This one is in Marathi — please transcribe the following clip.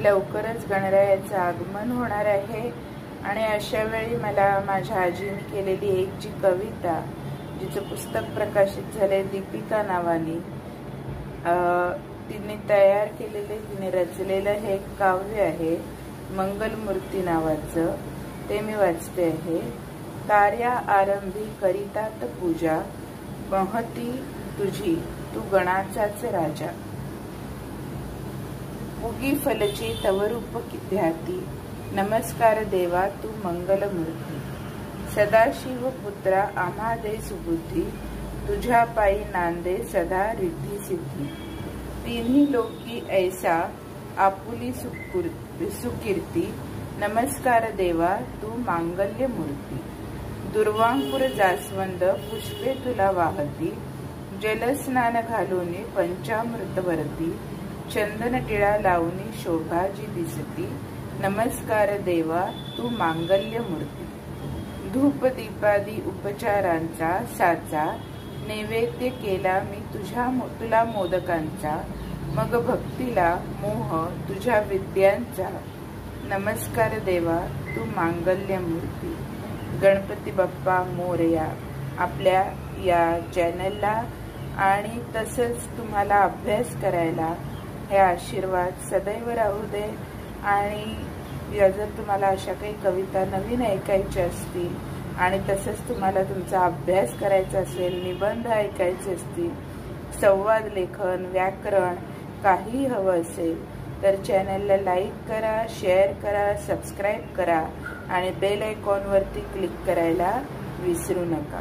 लवकरच गणरायाचं आगमन होणार आहे आणि अशा वेळी मला माझ्या आजीने केलेली एक जी कविता, जिचं पुस्तक प्रकाशित झाले दीपिका नावाने, तिने तयार केलेले, तिने रचलेलं हे काव्य आहे मंगलमूर्ती नावाचं, ते मी वाचते आहे। कार्या आरंभी करितात पूजा, महती तुझी तू गणाचाच राजा। उगी फलची तव रूप कित्याती, नमस्कार देवा तू मंगलमूर्ती। सदाशिव पुत्रा आम्हा दे सुबुद्धी, तुझ्या पायी नांदे सदा रिद्धी सिद्धी। तिन्ही लोकी ऐसा आपुली सुकीर्ती, नमस्कार देवा तू मांगल्य मूर्ती। दुर्वांकुर जास्वंद पुष्पे तुला वाहती, जलस्नान घालूनी पंचामृतवरती। चंदन टिळा लावणी शोभा जी दिसती, नमस्कार देवा तू मांगल्य मूर्ती। धूप दीपादी उपचारांचा साचा, नैवेद्य केला मी तुला मोदकांचा। मग भक्तीला मोह तुझ्या विद्यांचा, नमस्कार देवा तू मांगल्य मूर्ती। गणपती बाप्पा मोरया। आपल्या या चॅनलला आणि तसंच तुम्हाला अभ्यास करायला हे आशीर्वाद सदैव राहू दे। आणि जर तुम्हाला अशा काही कविता नवीन ऐकायच्या असतील आणि तसंच तुम्हाला तुमचा अभ्यास करायचा असेल, निबंध ऐकायचे असतील, संवाद लेखन, व्याकरण काही हवं असेल तर चॅनलला लाईक करा, शेअर करा, सबस्क्राईब करा आणि बेल आयकॉनवरती क्लिक करायला विसरू नका।